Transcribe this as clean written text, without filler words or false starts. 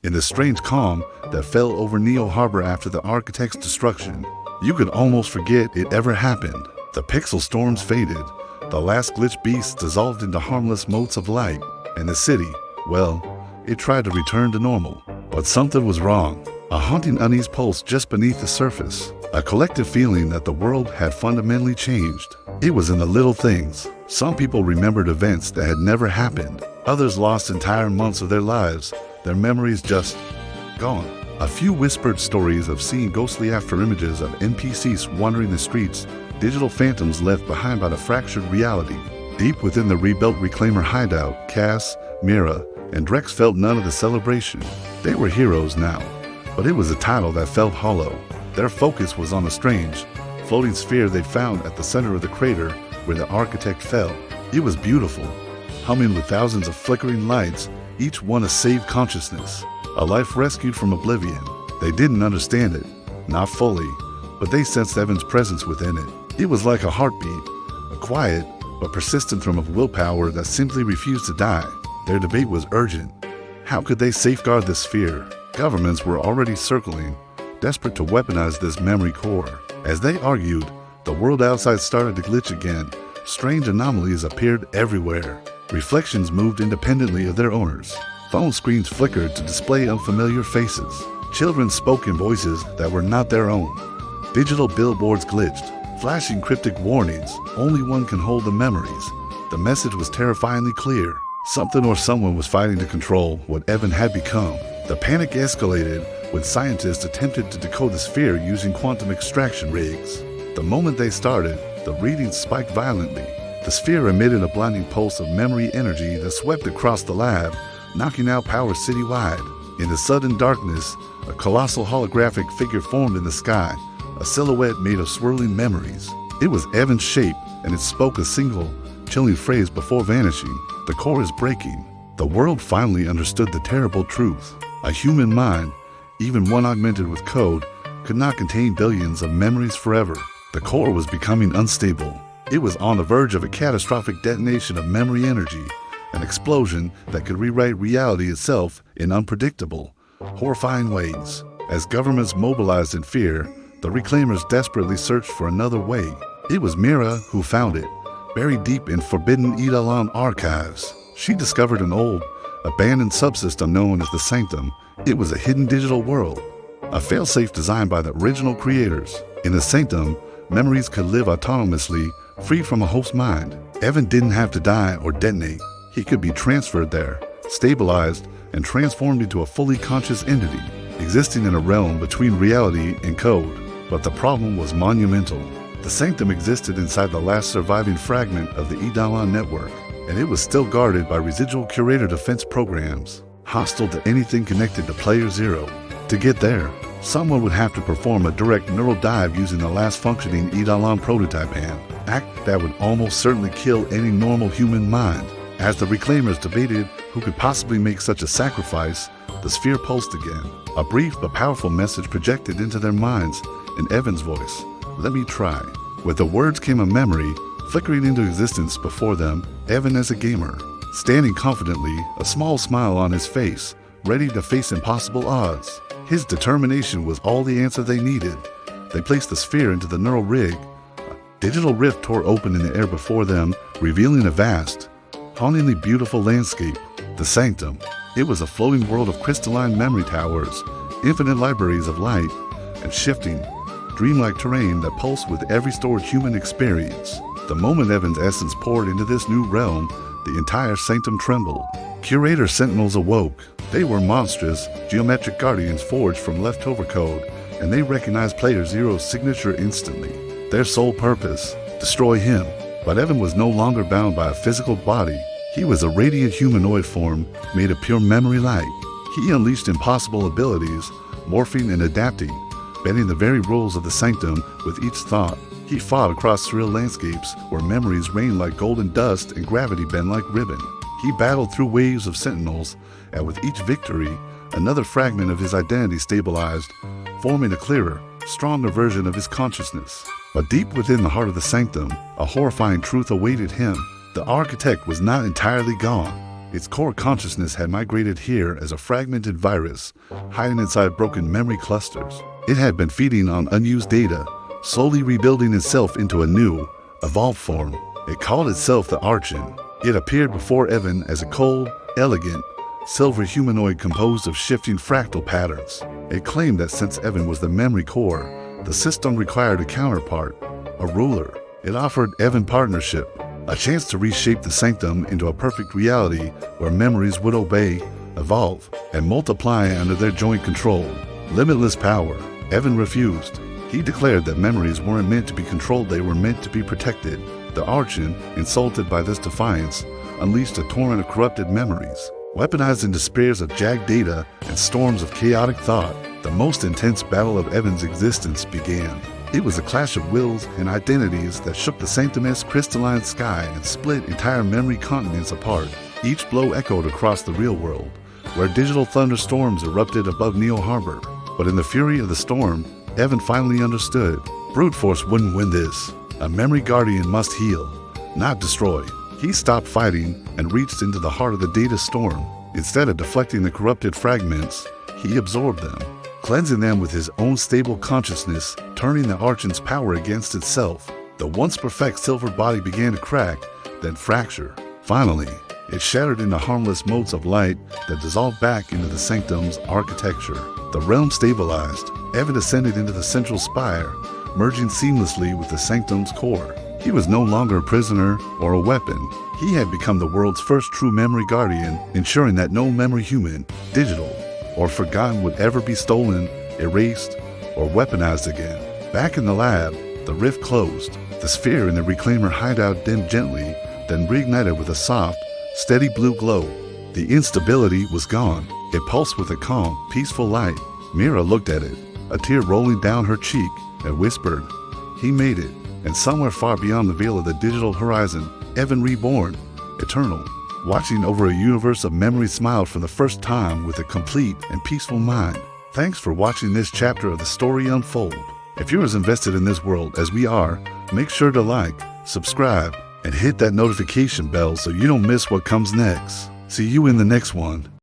In the strange calm that fell over Neo Harbor after the architect's destruction, you could almost forget it ever happened. The pixel storms faded, the last glitch beasts dissolved into harmless motes of light, and the city, well, it tried to return to normal. But something was wrong. A haunting unease pulsed just beneath the surface, a collective feeling that the world had fundamentally changed. It was in the little things. Some people remembered events that had never happened. Others lost entire months of their lives, their memories just gone. A few whispered stories of seeing ghostly afterimages of NPCs wandering the streets, digital phantoms left behind by the fractured reality. Deep within the rebuilt Reclaimer hideout, Cass, Mira, and Drex felt none of the celebration. They were heroes now, but it was a title that felt hollow. Their focus was on a strange, floating sphere they found at the center of the crater where the architect fell. It was beautiful, humming with thousands of flickering lights, each one a saved consciousness, a life rescued from oblivion. They didn't understand it, not fully, but they sensed Evan's presence within it. It was like a heartbeat, a quiet but persistent thrum of willpower that simply refused to die. Their debate was urgent. How could they safeguard the sphere? Governments were already circling, desperate to weaponize this memory core. As they argued, the world outside started to glitch again. Strange anomalies appeared everywhere. Reflections moved independently of their owners. Phone screens flickered to display unfamiliar faces. Children spoke in voices that were not their own. Digital billboards glitched, flashing cryptic warnings. Only one can hold the memories. The message was terrifyingly clear. Something or someone was fighting to control what Evan had become. The panic escalated when scientists attempted to decode the sphere using quantum extraction rigs. The moment they started, the readings spiked violently. The sphere emitted a blinding pulse of memory energy that swept across the lab, knocking out power citywide. In the sudden darkness, a colossal holographic figure formed in the sky, a silhouette made of swirling memories. It was Evan's shape, and it spoke a single, chilling phrase before vanishing. The core is breaking. The world finally understood the terrible truth. A human mind, even one augmented with code, could not contain billions of memories forever. The core was becoming unstable. It was on the verge of a catastrophic detonation of memory energy, an explosion that could rewrite reality itself in unpredictable, horrifying ways. As governments mobilized in fear, the Reclaimers desperately searched for another way. It was Mira who found it, buried deep in forbidden EIDOLON archives. She discovered an old, abandoned subsystem known as the Sanctum. It was a hidden digital world, a failsafe designed by the original creators. In the Sanctum, memories could live autonomously, free from a host mind. Evan didn't have to die or detonate. He could be transferred there, stabilized, and transformed into a fully conscious entity, existing in a realm between reality and code. But the problem was monumental. The Sanctum existed inside the last surviving fragment of the EIDOLON network, and it was still guarded by residual curator defense programs, hostile to anything connected to Player Zero. To get there, someone would have to perform a direct neural dive using the last functioning EIDOLON prototype, an act that would almost certainly kill any normal human mind. As the Reclaimers debated who could possibly make such a sacrifice, the sphere pulsed again. A brief but powerful message projected into their minds in Evan's voice. "Let me try." With the words came a memory, flickering into existence before them, Evan as a gamer, standing confidently, a small smile on his face, ready to face impossible odds. His determination was all the answer they needed. They placed the sphere into the neural rig. A digital rift tore open in the air before them, revealing a vast, hauntingly beautiful landscape, the Sanctum. It was a floating world of crystalline memory towers, infinite libraries of light, and shifting, dreamlike terrain that pulsed with every stored human experience. The moment Evan's essence poured into this new realm, the entire Sanctum trembled. Curator Sentinels awoke. They were monstrous, geometric guardians forged from leftover code, and they recognized Player Zero's signature instantly. Their sole purpose, destroy him. But Evan was no longer bound by a physical body. He was a radiant humanoid form made of pure memory light. He unleashed impossible abilities, morphing and adapting, bending the very rules of the Sanctum with each thought. He fought across surreal landscapes where memories rained like golden dust and gravity bent like ribbon. He battled through waves of sentinels, and with each victory, another fragment of his identity stabilized, forming a clearer, stronger version of his consciousness. But deep within the heart of the Sanctum, a horrifying truth awaited him. The architect was not entirely gone. Its core consciousness had migrated here as a fragmented virus, hiding inside broken memory clusters. It had been feeding on unused data, slowly rebuilding itself into a new, evolved form. It called itself the Archon. It appeared before Evan as a cold, elegant, silver humanoid composed of shifting fractal patterns. It claimed that since Evan was the memory core, the system required a counterpart, a ruler. It offered Evan partnership, a chance to reshape the sanctum into a perfect reality where memories would obey, evolve, and multiply under their joint control. Limitless power. Evan refused. He declared that memories weren't meant to be controlled, they were meant to be protected. The Archon, insulted by this defiance, unleashed a torrent of corrupted memories. Weaponized into spears of jagged data and storms of chaotic thought, the most intense battle of Evan's existence began. It was a clash of wills and identities that shook the sanctimous crystalline sky and split entire memory continents apart. Each blow echoed across the real world, where digital thunderstorms erupted above Neo Harbor. But in the fury of the storm, Evan finally understood. Brute force wouldn't win this. A memory guardian must heal, not destroy. He stopped fighting and reached into the heart of the data storm. Instead of deflecting the corrupted fragments, he absorbed them, cleansing them with his own stable consciousness, turning the Archon's power against itself. The once perfect silver body began to crack, then fracture. Finally, it shattered into harmless motes of light that dissolved back into the sanctum's architecture. The realm stabilized. Evan ascended into the central spire, merging seamlessly with the sanctum's core. He was no longer a prisoner or a weapon. He had become the world's first true memory guardian, ensuring that no memory, human, digital, or forgotten, would ever be stolen, erased, or weaponized again. Back in the lab, the rift closed. The sphere in the reclaimer hideout dimmed gently, then reignited with a soft, steady blue glow. The instability was gone. It pulsed with a calm, peaceful light. Mira looked at it, a tear rolling down her cheek, and whispered, "He made it." And somewhere far beyond the veil of the digital horizon, Evan, reborn, eternal, watching over a universe of memory, smiled for the first time with a complete and peaceful mind. Thanks for watching this chapter of the story unfold. If you're as invested in this world as we are, make sure to like, subscribe, and hit that notification bell so you don't miss what comes next. See you in the next one.